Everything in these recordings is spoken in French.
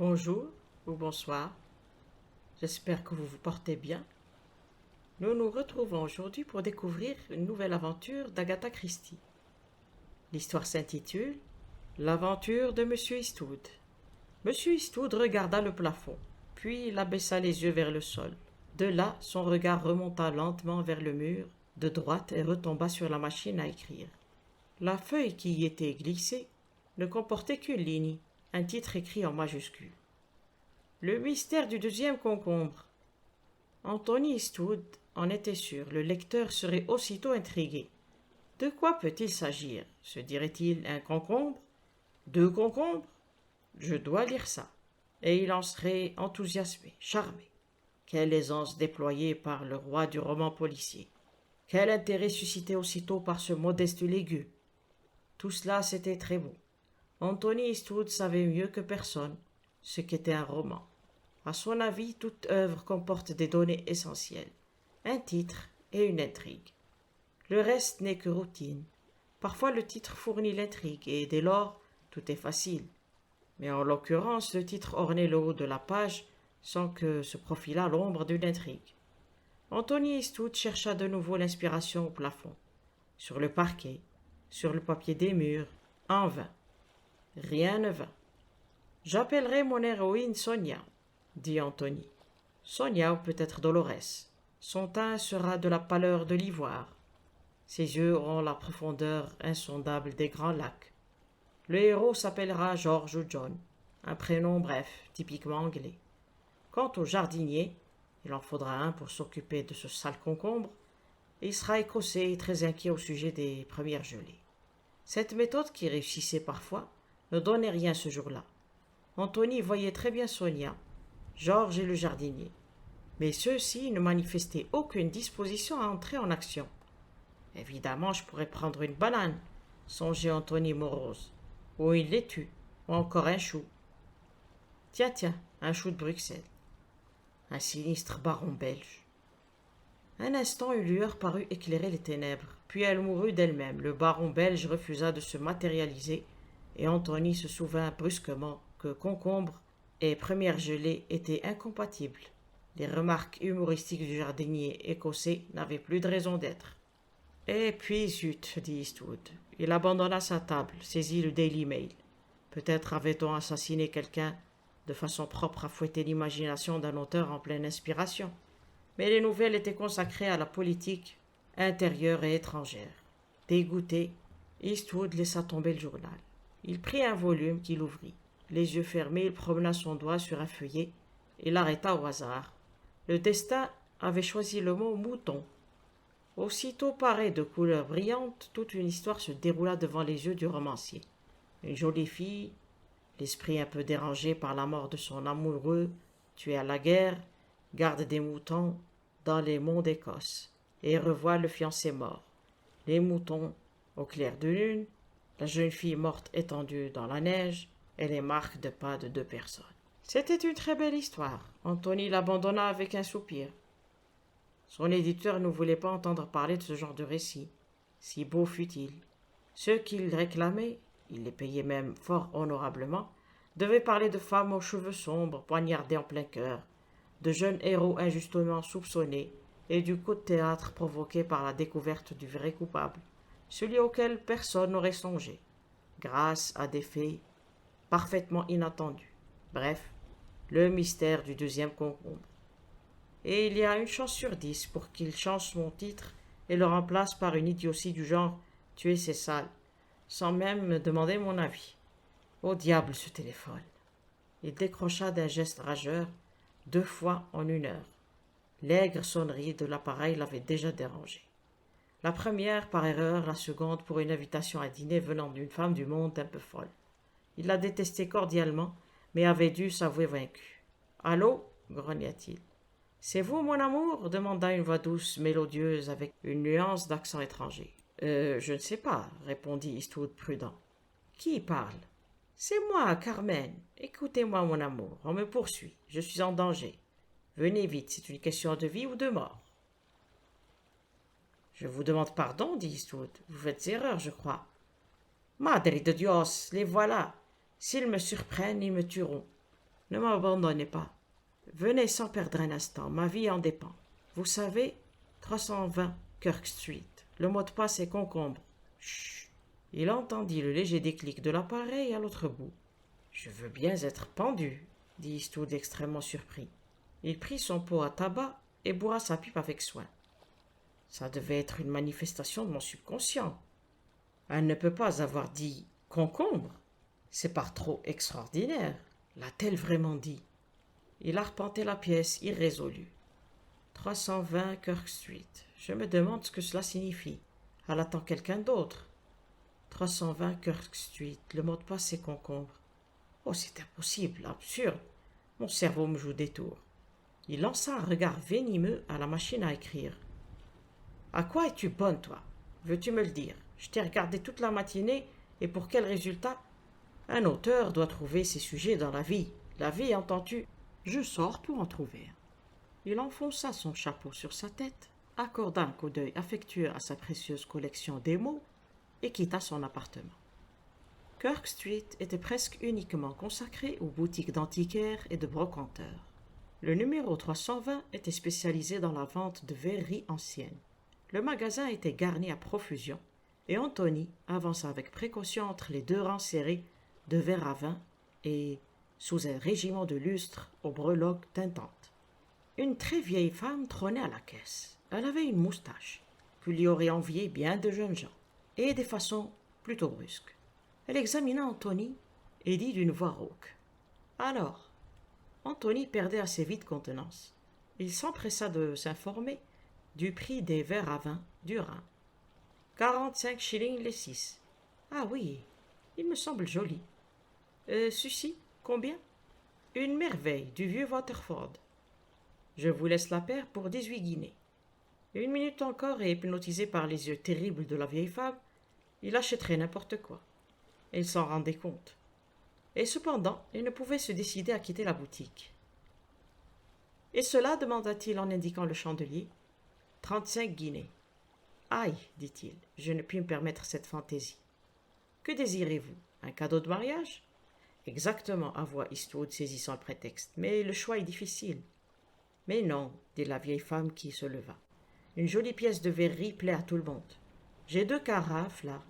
Bonjour ou bonsoir, j'espère que vous vous portez bien. Nous nous retrouvons aujourd'hui pour découvrir une nouvelle aventure d'Agatha Christie. L'histoire s'intitule L'aventure de Monsieur Eastwood. Monsieur Eastwood regarda le plafond, puis il abaissa les yeux vers le sol. De là, son regard remonta lentement vers le mur, de droite et retomba sur la machine à écrire. La feuille qui y était glissée ne comportait qu'une ligne, un titre écrit en majuscule. Le mystère du deuxième concombre. Anthony Eastwood en était sûr, le lecteur serait aussitôt intrigué. De quoi peut-il s'agir? Se dirait-il un concombre? Deux concombres? Je dois lire ça. Et il en serait enthousiasmé, charmé. Quelle aisance déployée par le roi du roman policier. Quel intérêt suscité aussitôt par ce modeste légume. Tout cela, c'était très beau. Anthony Eastwood savait mieux que personne ce qu'était un roman. À son avis, toute œuvre comporte des données essentielles, un titre et une intrigue. Le reste n'est que routine. Parfois le titre fournit l'intrigue et dès lors, tout est facile. Mais en l'occurrence, le titre ornait le haut de la page sans que se profilât l'ombre d'une intrigue. Anthony Eastwood chercha de nouveau l'inspiration au plafond, sur le parquet, sur le papier des murs, en vain. Rien ne vint. J'appellerai mon héroïne Sonia, dit Anthony. Sonia ou peut-être Dolores. Son teint sera de la pâleur de l'ivoire. Ses yeux auront la profondeur insondable des grands lacs. Le héros s'appellera George ou John, un prénom bref, typiquement anglais. Quant au jardinier, il en faudra un pour s'occuper de ce sale concombre, et il sera écossais et très inquiet au sujet des premières gelées. Cette méthode, qui réussissait parfois, ne donnait rien ce jour-là. Anthony voyait très bien Sonia, George et le jardinier, mais ceux-ci ne manifestaient aucune disposition à entrer en action. Évidemment, je pourrais prendre une banane, songeait Anthony morose, ou une laitue, ou encore un chou. Tiens, un chou de Bruxelles. Un sinistre baron belge. Un instant, une lueur parut éclairer les ténèbres, puis elle mourut d'elle-même. Le baron belge refusa de se matérialiser, et Anthony se souvint brusquement que concombre et première gelée étaient incompatibles. Les remarques humoristiques du jardinier écossais n'avaient plus de raison d'être. Et puis, zut, dit Eastwood. Il abandonna sa table, saisit le Daily Mail. Peut-être avait-on assassiné quelqu'un de façon propre à fouetter l'imagination d'un auteur en pleine inspiration. Mais les nouvelles étaient consacrées à la politique intérieure et étrangère. Dégoûté, Eastwood laissa tomber le journal. Il prit un volume qu'il ouvrit. Les yeux fermés, il promena son doigt sur un feuillet et l'arrêta au hasard. Le destin avait choisi le mot mouton. Aussitôt paré de couleurs brillantes, toute une histoire se déroula devant les yeux du romancier. Une jolie fille, l'esprit un peu dérangé par la mort de son amoureux, tué à la guerre, garde des moutons dans les monts d'Écosse, et revoit le fiancé mort. Les moutons au clair de lune, la jeune fille morte étendue dans la neige, et les marques de pas de deux personnes. C'était une très belle histoire. Anthony l'abandonna avec un soupir. Son éditeur ne voulait pas entendre parler de ce genre de récit, si beau fût-il. Ceux qu'il réclamait, il les payait même fort honorablement, devaient parler de femmes aux cheveux sombres poignardées en plein cœur, de jeunes héros injustement soupçonnés et du coup de théâtre provoqué par la découverte du vrai coupable, celui auquel personne n'aurait songé, grâce à des faits parfaitement inattendus. Bref, le mystère du deuxième concombre. Et il y a une chance sur 10 pour qu'il change mon titre et le remplace par une idiotie du genre « tuer c'est sale », sans même me demander mon avis. Au diable ce téléphone. Il décrocha d'un geste rageur 2 fois en 1 heure. L'aigre sonnerie de l'appareil l'avait déjà dérangé. La première par erreur, la seconde pour une invitation à dîner venant d'une femme du monde un peu folle. Il la détestait cordialement, mais avait dû s'avouer vaincu. « Allô » grogna-t-il. « C'est vous, mon amour » demanda une voix douce, mélodieuse, avec une nuance d'accent étranger. Je ne sais pas, répondit Eastwood prudent. « Qui parle ?»« C'est moi, Carmen. Écoutez-moi, mon amour, on me poursuit. Je suis en danger. Venez vite, c'est une question de vie ou de mort. » « Je vous demande pardon, dit Eastwood. Vous faites erreur, je crois. »« Madre de Dios, les voilà. S'ils me surprennent, ils me tueront. » Ne m'abandonnez pas. Venez sans perdre un instant, ma vie en dépend. Vous savez, 320 Kirk Street. Le mot de passe est concombre. Chut. Il entendit le léger déclic de l'appareil à l'autre bout. Je veux bien être pendu, dit Eastwood extrêmement surpris. Il prit son pot à tabac et bourra sa pipe avec soin. Ça devait être une manifestation de mon subconscient. Elle ne peut pas avoir dit concombre. C'est par trop extraordinaire. L'a-t-elle vraiment dit? Il arpentait la pièce, irrésolu. 320 Kirk Street. Je me demande ce que cela signifie. Elle attend quelqu'un d'autre. 320 Kirk Street. Le mot de passe est concombre. Oh, c'est impossible, absurde. Mon cerveau me joue des tours. Il lança un regard venimeux à la machine à écrire. À quoi es-tu bonne, toi? Veux-tu me le dire? Je t'ai regardé toute la matinée, et pour quel résultat? Un auteur doit trouver ses sujets dans la vie. La vie, entends-tu? Je sors pour en trouver un. Il enfonça son chapeau sur sa tête, accorda un coup d'œil affectueux à sa précieuse collection d'émaux et quitta son appartement. Kirk Street était presque uniquement consacré aux boutiques d'antiquaires et de brocanteurs. Le numéro 320 était spécialisé dans la vente de verreries anciennes. Le magasin était garni à profusion, et Anthony avança avec précaution entre les deux rangs serrés de verres à vin et sous un régiment de lustres aux breloques tintantes. Une très vieille femme trônait à la caisse. Elle avait une moustache, que lui auraient envié bien de jeunes gens, et des façons plutôt brusques. Elle examina Anthony et dit d'une voix rauque. « Alors ?» Anthony perdait assez vite contenance. Il s'empressa de s'informer du prix des verres à vin du Rhin. 45 shillings les 6. Ah oui, il me semble joli. Ceci, combien? Une merveille du vieux Waterford. Je vous laisse la paire pour 18 guinées. Une minute encore et hypnotisé par les yeux terribles de la vieille femme, il achèterait n'importe quoi. Et il s'en rendait compte. Et cependant, il ne pouvait se décider à quitter la boutique. « Et cela » demanda-t-il en indiquant le chandelier. « 35 guinées. »« Aïe, dit-il, je ne puis me permettre cette fantaisie. »« Que désirez-vous? Un cadeau de mariage ?» ?»« Exactement, avoua Eastwood, saisissant le prétexte, mais le choix est difficile. »« Mais non, dit la vieille femme qui se leva. Une jolie pièce de verrerie plaît à tout le monde. J'ai 2 carafes, là,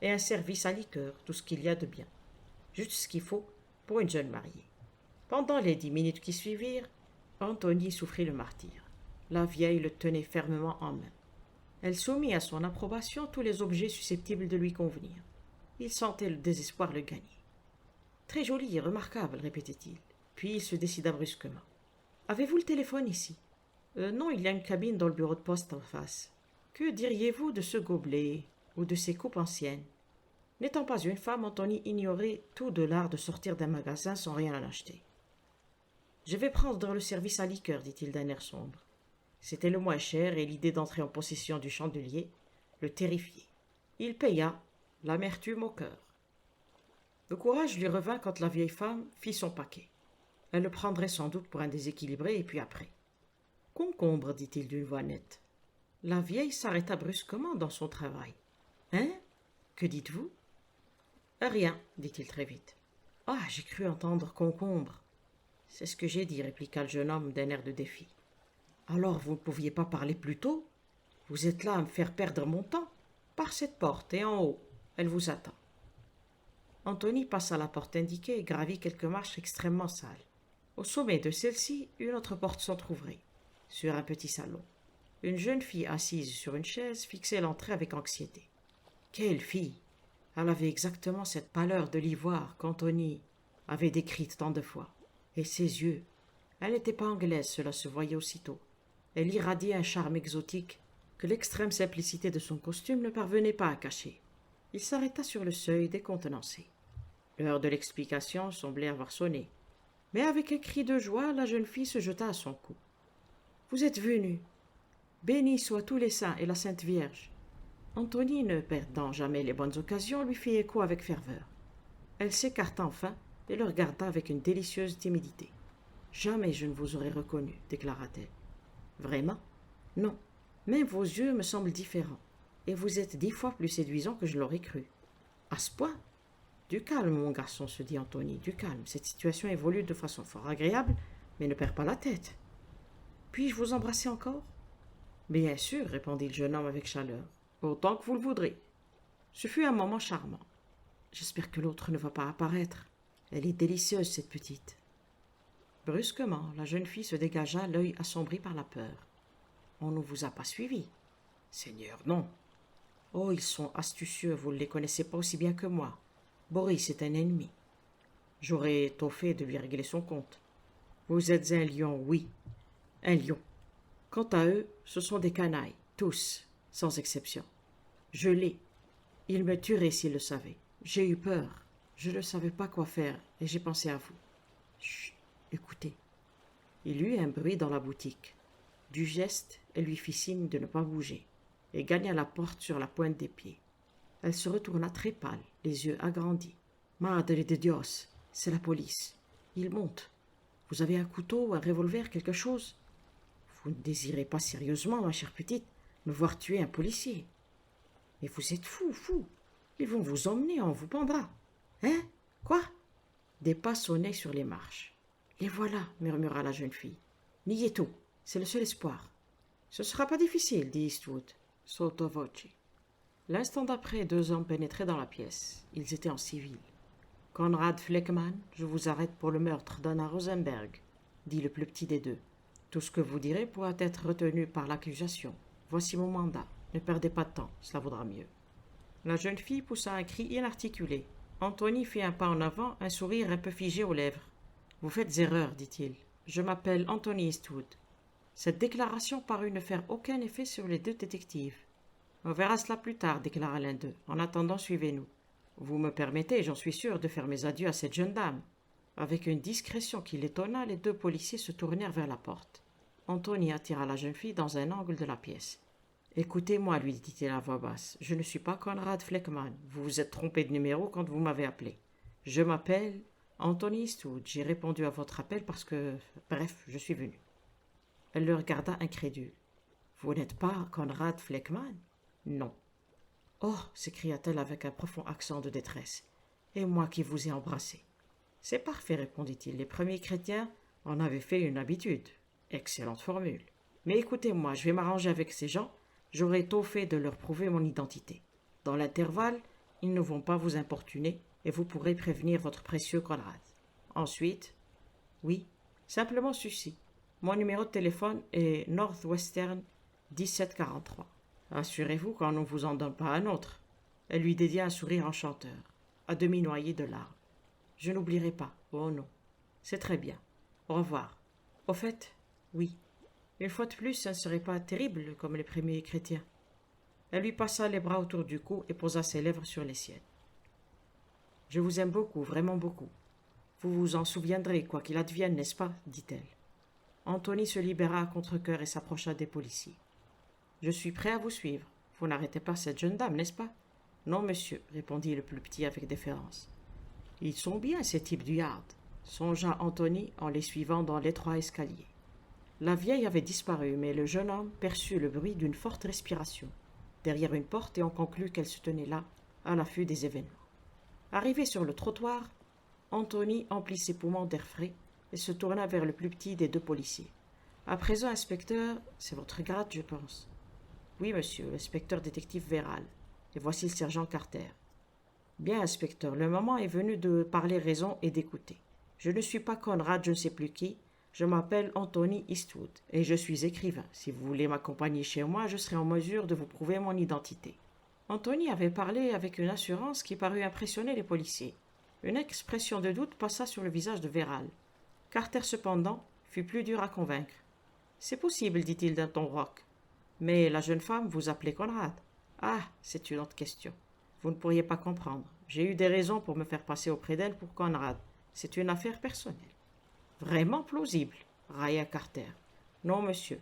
et un service à liqueur, tout ce qu'il y a de bien. Juste ce qu'il faut pour une jeune mariée. Pendant les 10 minutes qui suivirent, Anthony souffrit le martyre. La vieille le tenait fermement en main. Elle soumit à son approbation tous les objets susceptibles de lui convenir. Il sentait le désespoir le gagner. « Très joli et remarquable, répétait-il. Puis il se décida brusquement. « Avez-vous le téléphone ici ?»« Non, il y a une cabine dans le bureau de poste en face. Que diriez-vous de ce gobelet ou de ces coupes anciennes ?» N'étant pas une femme, Anthony ignorait tout de l'art de sortir d'un magasin sans rien en acheter. « Je vais prendre le service à liqueur, dit-il d'un air sombre. C'était le moins cher et l'idée d'entrer en possession du chandelier le terrifiait. Il paya, l'amertume au cœur. Le courage lui revint quand la vieille femme fit son paquet. Elle le prendrait sans doute pour un déséquilibré et puis après. « Concombre, dit-il d'une voix nette. La vieille s'arrêta brusquement dans son travail. « Hein? Que dites-vous? » « Rien, dit-il très vite. « Ah, j'ai cru entendre concombre. »« C'est ce que j'ai dit, répliqua le jeune homme d'un air de défi. »« Alors vous ne pouviez pas parler plus tôt? Vous êtes là à me faire perdre mon temps. Par cette porte et en haut, elle vous attend. » Anthony passa la porte indiquée et gravit quelques marches extrêmement sales. Au sommet de celle-ci, une autre porte s'entr'ouvrit, sur un petit salon. Une jeune fille assise sur une chaise fixait l'entrée avec anxiété. Quelle fille! Elle avait exactement cette pâleur de l'ivoire qu'Anthony avait décrite tant de fois. Et ses yeux. Elle n'était pas anglaise, cela se voyait aussitôt. Elle irradiait un charme exotique que l'extrême simplicité de son costume ne parvenait pas à cacher. Il s'arrêta sur le seuil, décontenancé. L'heure de l'explication semblait avoir sonné. Mais avec un cri de joie, la jeune fille se jeta à son cou. « Vous êtes venu. Bénis soient tous les saints et la Sainte Vierge. » Anthony, ne perdant jamais les bonnes occasions, lui fit écho avec ferveur. Elle s'écarta enfin et le regarda avec une délicieuse timidité. « Jamais je ne vous aurais reconnu, déclara-t-elle. « Vraiment? Non. Même vos yeux me semblent différents, et vous êtes 10 fois plus séduisant que je l'aurais cru. À ce point? Du calme, mon garçon, se dit Anthony, du calme. Cette situation évolue de façon fort agréable, mais ne perds pas la tête. Puis-je vous embrasser encore? Bien sûr, répondit le jeune homme avec chaleur. Autant que vous le voudrez. Ce fut un moment charmant. J'espère que l'autre ne va pas apparaître. Elle est délicieuse, cette petite. Brusquement, la jeune fille se dégagea, l'œil assombri par la peur. On ne vous a pas suivi. Seigneur, non. Oh, ils sont astucieux, vous ne les connaissez pas aussi bien que moi. Boris est un ennemi. J'aurais tôt fait de lui régler son compte. Vous êtes un lion, oui. Un lion. Quant à eux, ce sont des canailles, tous, sans exception. Je l'ai. Ils me tueraient s'ils le savaient. J'ai eu peur. Je ne savais pas quoi faire et j'ai pensé à vous. Chut, écoutez. Il y eut un bruit dans la boutique. Du geste, elle lui fit signe de ne pas bouger et gagna la porte sur la pointe des pieds. Elle se retourna très pâle, les yeux agrandis. Madre de Dios, c'est la police. Ils montent. Vous avez un couteau, un revolver, quelque chose? Vous ne désirez pas sérieusement, ma chère petite, me voir tuer un policier. Mais vous êtes fou. Ils vont vous emmener, on vous pendra. Hein? Quoi? Des pas sonnaient sur les marches. Les voilà, murmura la jeune fille. Niez tout, c'est le seul espoir. Ce ne sera pas difficile, dit Eastwood, sotto voce. L'instant d'après, 2 hommes pénétraient dans la pièce. Ils étaient en civil. Conrad Fleckman, je vous arrête pour le meurtre d'Anna Rosenberg, dit le plus petit des deux. Tout ce que vous direz pourra être retenu par l'accusation. Voici mon mandat. Ne perdez pas de temps, cela vaudra mieux. La jeune fille poussa un cri inarticulé. Anthony fit un pas en avant, un sourire un peu figé aux lèvres. Vous faites erreur, dit-il. Je m'appelle Anthony Eastwood. Cette déclaration parut ne faire aucun effet sur les 2 détectives. On verra cela plus tard, déclara l'un d'eux. En attendant, suivez-nous. Vous me permettez, j'en suis sûr, de faire mes adieux à cette jeune dame. Avec une discrétion qui l'étonna, les 2 policiers se tournèrent vers la porte. Anthony attira la jeune fille dans un angle de la pièce. Écoutez-moi, lui dit-il à voix basse. Je ne suis pas Conrad Fleckman. Vous vous êtes trompé de numéro quand vous m'avez appelé. Je m'appelle Anthony Eastwood. J'ai répondu à votre appel parce que... Bref, je suis venu. Elle le regarda incrédule. Vous n'êtes pas Conrad Fleckman? Non. Oh, s'écria-t-elle avec un profond accent de détresse. Et moi qui vous ai embrassé. C'est parfait, répondit-il. Les premiers chrétiens en avaient fait une habitude. Excellente formule. Mais écoutez-moi, je vais m'arranger avec ces gens. J'aurai tôt fait de leur prouver mon identité. Dans l'intervalle, ils ne vont pas vous importuner et vous pourrez prévenir votre précieux Conrad. Ensuite, oui, simplement ceci. Mon numéro de téléphone est Northwestern 1743. Assurez-vous qu'on ne vous en donne pas un autre. Elle lui dédia un sourire enchanteur, à demi noyé de larmes. Je n'oublierai pas. Oh non. C'est très bien. Au revoir. Au fait, oui. Une fois de plus, ça ne serait pas terrible comme les premiers chrétiens. Elle lui passa les bras autour du cou et posa ses lèvres sur les siennes. Je vous aime beaucoup, vraiment beaucoup. Vous vous en souviendrez, quoi qu'il advienne, n'est-ce pas? dit-elle. Anthony se libéra à contre-cœur et s'approcha des policiers. Je suis prêt à vous suivre. Vous n'arrêtez pas cette jeune dame, n'est-ce pas? Non, monsieur, répondit le plus petit avec déférence. Ils sont bien, ces types du Yard, songea Anthony en les suivant dans l'étroit escalier. La vieille avait disparu, mais le jeune homme perçut le bruit d'une forte respiration derrière une porte et on conclut qu'elle se tenait là, à l'affût des événements. Arrivé sur le trottoir, Anthony emplit ses poumons d'air frais et se tourna vers le plus petit des 2 policiers. À présent, inspecteur, c'est votre grade, je pense. Oui, monsieur, l'inspecteur détective Véral. Et voici le sergent Carter. Bien, inspecteur, le moment est venu de parler raison et d'écouter. Je ne suis pas Conrad, je ne sais plus qui. Je m'appelle Anthony Eastwood et je suis écrivain. Si vous voulez m'accompagner chez moi, je serai en mesure de vous prouver mon identité. Anthony avait parlé avec une assurance qui parut impressionner les policiers. Une expression de doute passa sur le visage de Véral. Carter, cependant, fut plus dur à convaincre. C'est possible, dit-il d'un ton rauque. Mais la jeune femme vous appelait Conrad. Ah, c'est une autre question. Vous ne pourriez pas comprendre. J'ai eu des raisons pour me faire passer auprès d'elle pour Conrad. C'est une affaire personnelle. Vraiment plausible, railla Carter. Non, monsieur,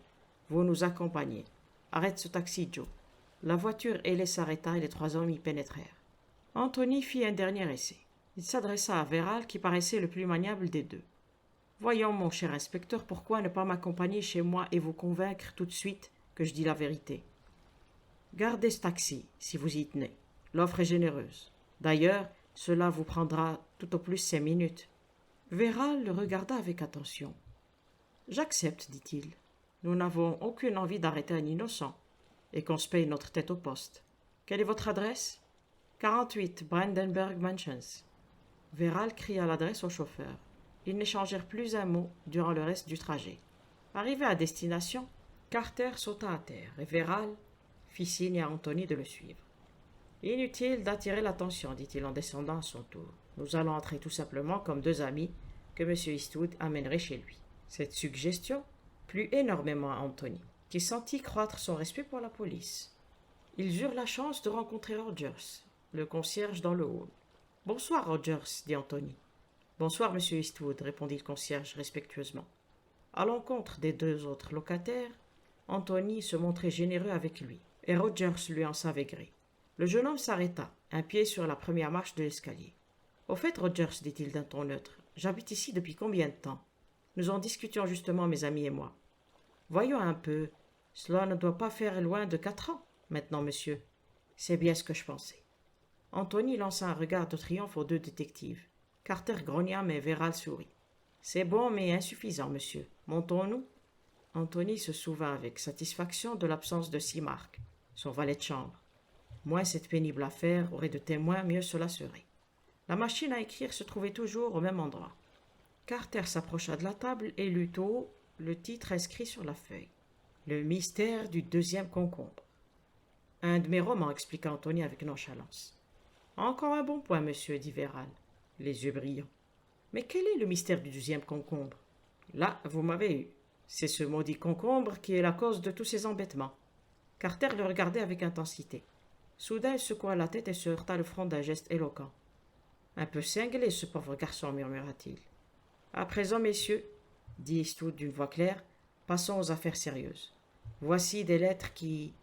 vous nous accompagnez. Arrête ce taxi, Joe. La voiture ailée s'arrêta et les 3 hommes y pénétrèrent. Anthony fit un dernier essai. Il s'adressa à Véral qui paraissait le plus maniable des 2. Voyons, mon cher inspecteur, pourquoi ne pas m'accompagner chez moi et vous convaincre tout de suite que je dis la vérité. Gardez ce taxi, si vous y tenez. L'offre est généreuse. D'ailleurs, Cela vous prendra tout au plus 5 minutes. Véral le regarda avec attention. J'accepte, dit-il. Nous n'avons aucune envie d'arrêter un innocent et qu'on se paye notre tête au poste. Quelle est votre adresse? 48 Brandenburg Mansions. Véral cria l'adresse au chauffeur. Ils n'échangèrent plus un mot durant le reste du trajet. Arrivé à destination, Carter sauta à terre et Véral fit signe à Anthony de le suivre. Inutile d'attirer l'attention, dit-il en descendant à son tour. Nous allons entrer tout simplement comme deux amis que M. Eastwood amènerait chez lui. Cette suggestion plut énormément à Anthony, qui sentit croître son respect pour la police. Ils eurent la chance de rencontrer Rogers, le concierge dans le hall. « Bonsoir, Rogers, dit Anthony. « Bonsoir, M. Eastwood, répondit le concierge respectueusement. À l'encontre des deux autres locataires, Anthony se montrait généreux avec lui, et Rogers lui en savait gré. Le jeune homme s'arrêta, un pied sur la première marche de l'escalier. « Au fait, Rogers, dit-il d'un ton neutre, j'habite ici depuis combien de temps? Nous en discutions justement, mes amis et moi. Voyons un peu, cela ne doit pas faire loin de 4 ans, maintenant, monsieur. C'est bien ce que je pensais. » Anthony lança un regard de triomphe aux deux détectives. Carter grogna, mais Véral sourit. « C'est bon, mais insuffisant, monsieur. Montons-nous » Anthony se souvint avec satisfaction de l'absence de Simark, son valet de chambre. Moins cette pénible affaire aurait de témoins, mieux cela serait. La machine à écrire se trouvait toujours au même endroit. Carter s'approcha de la table et lut tout haut le titre inscrit sur la feuille. « Le mystère du deuxième concombre. » « Un de mes romans, expliqua Anthony avec nonchalance. « Encore un bon point, monsieur, dit Véral, les yeux brillants. Mais quel est le mystère du deuxième concombre? Là, vous m'avez eu. C'est ce maudit concombre qui est la cause de tous ces embêtements. » Carter le regardait avec intensité. Soudain, il secoua la tête et se heurta le front d'un geste éloquent. « Un peu cinglé, ce pauvre garçon, murmura-t-il. « À présent, messieurs, dit Eastwood d'une voix claire, passons aux affaires sérieuses. Voici des lettres qui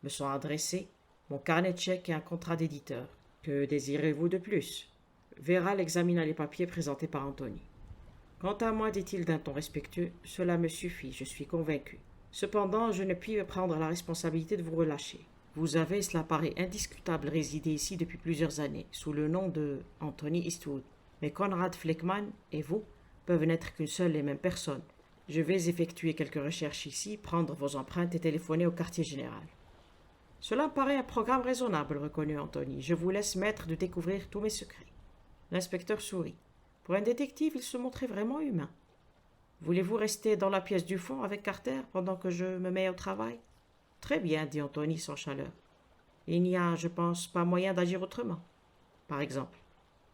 me sont adressées, mon carnet de chèques et un contrat d'éditeur. Que désirez-vous de plus? » Véral examina les papiers présentés par Anthony. « Quant à moi, dit-il d'un ton respectueux, cela me suffit, je suis convaincu. Cependant, je ne puis prendre la responsabilité de vous relâcher. Vous avez, cela paraît indiscutable, résidé ici depuis plusieurs années, sous le nom de Anthony Eastwood. Mais Conrad Fleckman et vous peuvent n'être qu'une seule et même personne. Je vais effectuer quelques recherches ici, prendre vos empreintes et téléphoner au quartier général. » « Cela paraît un programme raisonnable, reconnut Anthony. Je vous laisse maître de découvrir tous mes secrets. » L'inspecteur sourit. Pour un détective, il se montrait vraiment humain. « Voulez-vous rester dans la pièce du fond avec Carter pendant que je me mets au travail? »« Très bien, dit Anthony sans chaleur. Il n'y a, je pense, pas moyen d'agir autrement. Par exemple,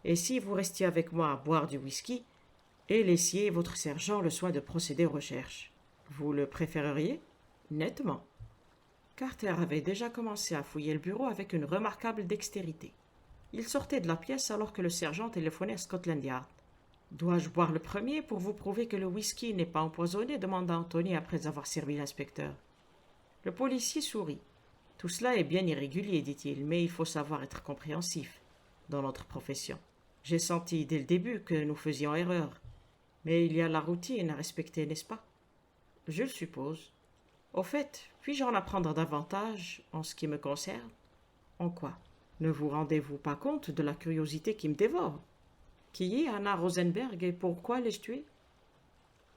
et si vous restiez avec moi à boire du whisky et laissiez votre sergent le soin de procéder aux recherches? Vous le préféreriez? » Nettement. Carter avait déjà commencé à fouiller le bureau avec une remarquable dextérité. Il sortait de la pièce alors que le sergent téléphonait à Scotland Yard. « Dois-je boire le premier pour vous prouver que le whisky n'est pas empoisonné » demanda Anthony après avoir servi l'inspecteur. Le policier sourit. « Tout cela est bien irrégulier, dit-il, mais il faut savoir être compréhensif dans notre profession. J'ai senti dès le début que nous faisions erreur. Mais il y a la routine à respecter, n'est-ce pas? » « Je le suppose. » « Au fait, puis-je en apprendre davantage en ce qui me concerne? »« En quoi? Ne vous rendez-vous pas compte de la curiosité qui me dévore? Qui est Anna Rosenberg et pourquoi l'ai-je tuée?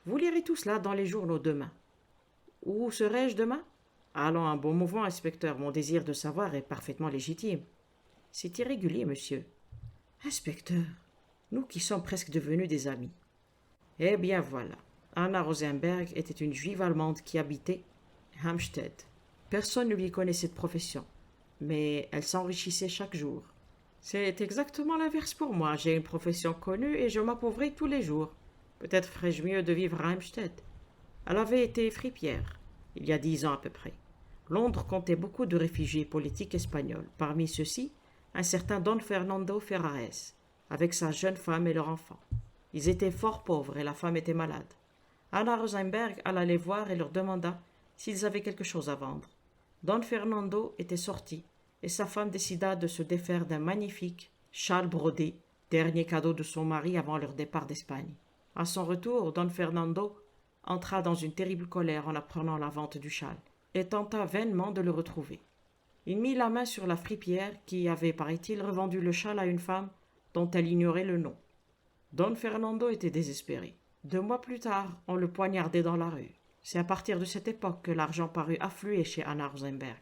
Vous lirez tout cela dans les journaux demain. Où serai-je demain? Allons, un bon mouvement, inspecteur. Mon désir de savoir est parfaitement légitime. C'est irrégulier, monsieur. Inspecteur, nous qui sommes presque devenus des amis. Eh bien voilà. Anna Rosenberg était une juive allemande qui habitait Hampstead. Personne ne lui connaissait de profession, mais elle s'enrichissait chaque jour. C'est exactement l'inverse pour moi. J'ai une profession connue et je m'appauvris tous les jours. Peut-être ferais-je mieux de vivre à Hampstead. Elle avait été fripière, il y a 10 ans à peu près. Londres comptait beaucoup de réfugiés politiques espagnols. Parmi ceux-ci, un certain Don Fernando Ferrares, avec sa jeune femme et leur enfant. Ils étaient fort pauvres et la femme était malade. Anna Rosenberg alla les voir et leur demanda s'ils avaient quelque chose à vendre. Don Fernando était sorti et sa femme décida de se défaire d'un magnifique châle brodé, dernier cadeau de son mari avant leur départ d'Espagne. À son retour, Don Fernando entra dans une terrible colère en apprenant la vente du châle et tenta vainement de le retrouver. Il mit la main sur la fripière qui avait, paraît-il, revendu le châle à une femme dont elle ignorait le nom. Don Fernando était désespéré. 2 mois plus tard, on le poignardait dans la rue. C'est à partir de cette époque que l'argent parut affluer chez Anna Rosenberg.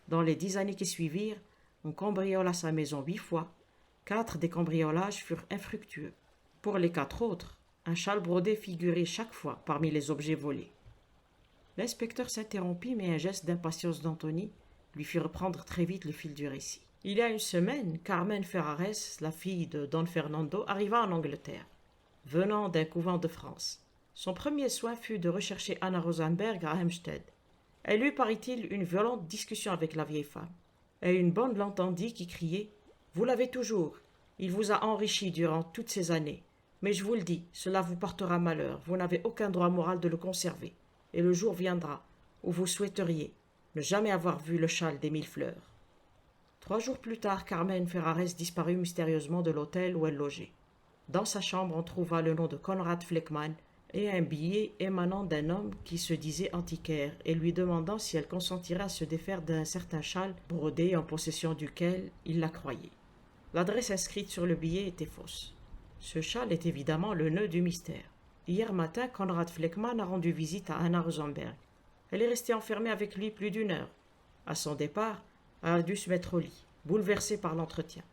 Dans les 10 années qui suivirent, on cambriola sa maison 8 fois. 4 des cambriolages furent infructueux. Pour les 4 autres, un châle brodé figurait chaque fois parmi les objets volés. L'inspecteur s'interrompit, mais un geste d'impatience d'Anthony lui fit reprendre très vite le fil du récit. Il y a une semaine, Carmen Ferrares, la fille de Don Fernando, arriva en Angleterre, venant d'un couvent de France. Son premier soin fut de rechercher Anna Rosenberg à Hampstead. Elle eut, paraît-il, une violente discussion avec la vieille femme. Et une bonne l'entendit qui criait « Vous l'avez toujours. Il vous a enrichi durant toutes ces années. Mais je vous le dis, cela vous portera malheur. Vous n'avez aucun droit moral de le conserver. Et le jour viendra où vous souhaiteriez ne jamais avoir vu le châle des 1000 fleurs. » 3 jours plus tard, Carmen Ferrares disparut mystérieusement de l'hôtel où elle logeait. Dans sa chambre, on trouva le nom de Conrad Fleckmann et un billet émanant d'un homme qui se disait antiquaire et lui demandant si elle consentirait à se défaire d'un certain châle brodé en possession duquel il la croyait. L'adresse inscrite sur le billet était fausse. Ce châle est évidemment le nœud du mystère. Hier matin, Conrad Fleckmann a rendu visite à Anna Rosenberg. Elle est restée enfermée avec lui plus d'1 heure. À son départ, elle a dû se mettre au lit, bouleversée par l'entretien.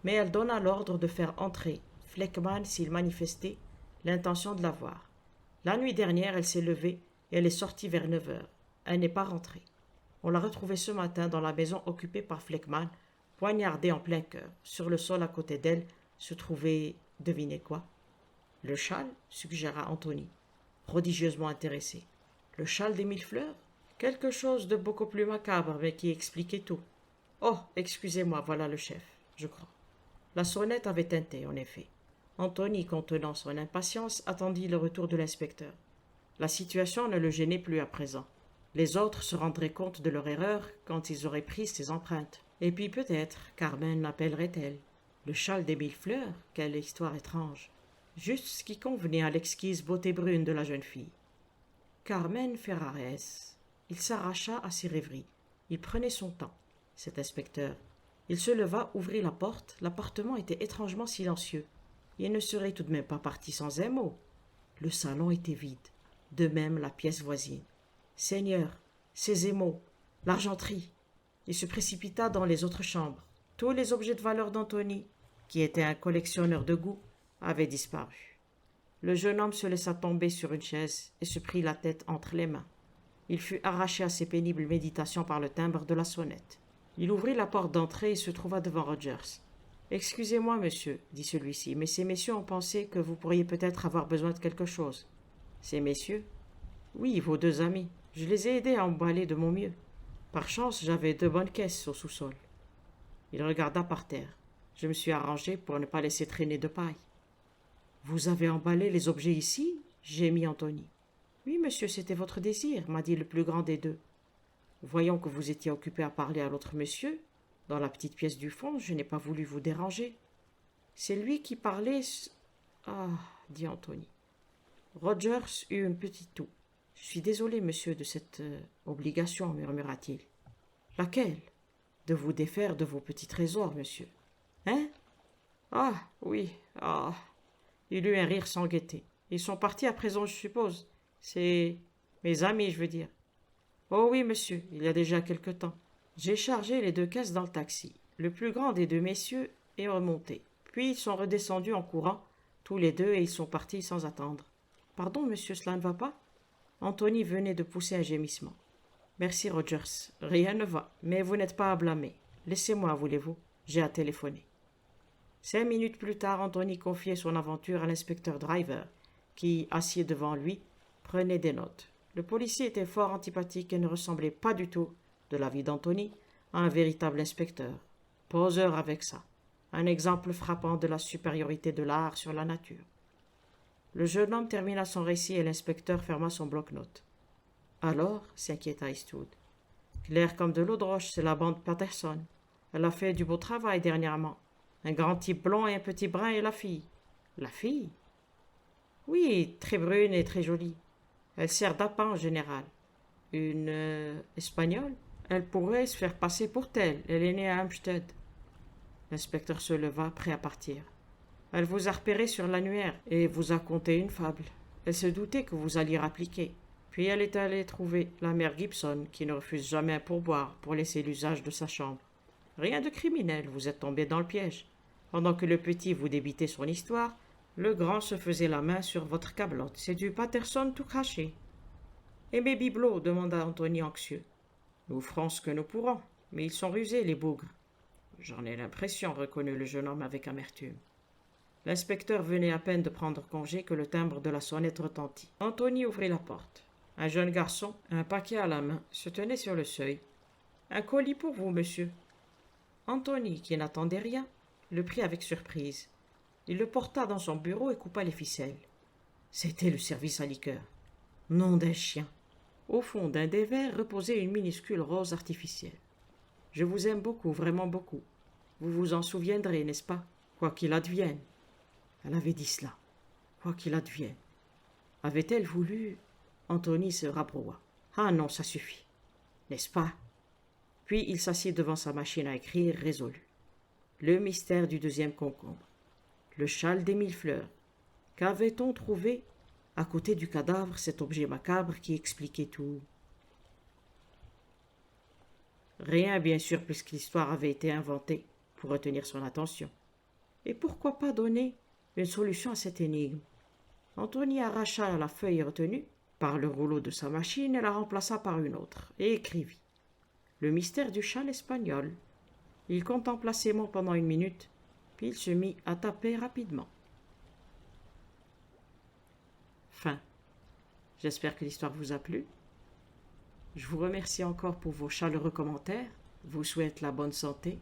Mais elle donna l'ordre de faire entrer Fleckmann s'il manifestait l'intention de la voir. La nuit dernière, elle s'est levée et elle est sortie vers 9 heures. Elle n'est pas rentrée. On l'a retrouvée ce matin dans la maison occupée par Fleckmann, poignardée en plein cœur. Sur le sol à côté d'elle se trouvait, devinez quoi? Le châle, suggéra Anthony, prodigieusement intéressé. Le châle des 1000 fleurs? Quelque chose de beaucoup plus macabre, mais qui expliquait tout. Oh, excusez-moi, voilà le chef, je crois. La sonnette avait tinté, en effet. Anthony, contenant son impatience, attendit le retour de l'inspecteur. La situation ne le gênait plus à présent. Les autres se rendraient compte de leur erreur quand ils auraient pris ses empreintes. Et puis peut-être Carmen l'appellerait-elle. Le châle des 1000 fleurs? Quelle histoire étrange. Juste ce qui convenait à l'exquise beauté brune de la jeune fille. Carmen Ferrares. Il s'arracha à ses rêveries. Il prenait son temps, cet inspecteur. Il se leva, ouvrit la porte. L'appartement était étrangement silencieux. Il ne serait tout de même pas parti sans un mot. Le salon était vide, de même la pièce voisine. Seigneur, ces émaux, l'argenterie. Il se précipita dans les autres chambres. Tous les objets de valeur d'Anthony, qui était un collectionneur de goût, avaient disparu. Le jeune homme se laissa tomber sur une chaise et se prit la tête entre les mains. Il fut arraché à ses pénibles méditations par le timbre de la sonnette. Il ouvrit la porte d'entrée et se trouva devant Rogers. « Excusez-moi, monsieur, dit celui-ci, mais ces messieurs ont pensé que vous pourriez peut-être avoir besoin de quelque chose. »« Ces messieurs ?»« Oui, vos 2 amis. Je les ai aidés à emballer de mon mieux. Par chance, j'avais 2 bonnes caisses au sous-sol. » Il regarda par terre. « Je me suis arrangé pour ne pas laisser traîner de paille. »« Vous avez emballé les objets ici ?» gémit Anthony. « Oui, monsieur, c'était votre désir, m'a dit le plus grand des 2. Voyant que vous étiez occupé à parler à l'autre monsieur, dans la petite pièce du fond, je n'ai pas voulu vous déranger. C'est lui qui parlait... Ah, dit Anthony. Rogers eut une petite toux. Je suis désolé, monsieur, de cette obligation, murmura-t-il. Laquelle? De vous défaire de vos petits trésors, monsieur. Hein? Ah, oui, ah. Il eut un rire sans gaieté. Ils sont partis à présent, je suppose. C'est mes amis, je veux dire. Oh oui, monsieur, il y a déjà quelque temps. J'ai chargé les 2 caisses dans le taxi. Le plus grand des 2 messieurs est remonté. Puis ils sont redescendus en courant, tous les 2, et ils sont partis sans attendre. Pardon, monsieur, cela ne va pas? Anthony venait de pousser un gémissement. Merci, Rogers. Rien ne va, mais vous n'êtes pas à blâmer. Laissez-moi, voulez-vous? J'ai à téléphoner. 5 minutes plus tard, Anthony confiait son aventure à l'inspecteur Driver, qui, assis devant lui, prenait des notes. Le policier était fort antipathique et ne ressemblait pas du tout, de l'avis d'Anthony, à un véritable inspecteur. Poseur avec ça. Un exemple frappant de la supériorité de l'art sur la nature. Le jeune homme termina son récit et l'inspecteur ferma son bloc-notes. Alors, s'inquiéta Eastwood. Clair comme de l'eau de roche, c'est la bande Patterson. Elle a fait du beau travail dernièrement. Un grand type blond et un petit brun et la fille. La fille? Oui, très brune et très jolie. Elle sert d'appât en général. Une Espagnole? Elle pourrait se faire passer pour telle. Elle est née à Hampstead. L'inspecteur se leva, prêt à partir. Elle vous a repéré sur l'annuaire et vous a conté une fable. Elle se doutait que vous alliez rappliquer. Puis elle est allée trouver la mère Gibson, qui ne refuse jamais un pourboire pour laisser l'usage de sa chambre. Rien de criminel, vous êtes tombé dans le piège. Pendant que le petit vous débitait son histoire, le grand se faisait la main sur votre câblotte. C'est du Patterson tout craché. Et mes bibelots, demanda Anthony anxieux. Nous ferons ce que nous pourrons, mais ils sont rusés, les bougres. J'en ai l'impression, reconnut le jeune homme avec amertume. L'inspecteur venait à peine de prendre congé que le timbre de la sonnette retentit. Anthony ouvrit la porte. Un jeune garçon, un paquet à la main, se tenait sur le seuil. Un colis pour vous, monsieur. Anthony, qui n'attendait rien, le prit avec surprise. Il le porta dans son bureau et coupa les ficelles. C'était le service à liqueur. Nom d'un chien. Au fond d'un des verres reposait une minuscule rose artificielle. Je vous aime beaucoup, vraiment beaucoup. Vous vous en souviendrez, n'est-ce pas? Quoi qu'il advienne. Elle avait dit cela. Quoi qu'il advienne. Avait-elle voulu... Anthony se rabroua. Ah non, ça suffit. N'est-ce pas? Puis il s'assit devant sa machine à écrire, résolu. Le mystère du deuxième concombre. Le châle des 1000 fleurs. Qu'avait-on trouvé à côté du cadavre, cet objet macabre qui expliquait tout? Rien, bien sûr, puisque l'histoire avait été inventée pour retenir son attention. Et pourquoi pas donner une solution à cette énigme? Anthony arracha la feuille retenue par le rouleau de sa machine et la remplaça par une autre, et écrivit « Le mystère du châle espagnol ». Il contempla ces mots pendant 1 minute, puis il se mit à taper rapidement. Fin. J'espère que l'histoire vous a plu. Je vous remercie encore pour vos chaleureux commentaires, vous souhaite la bonne santé,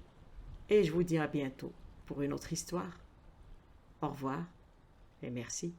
et je vous dis à bientôt pour une autre histoire. Au revoir et merci.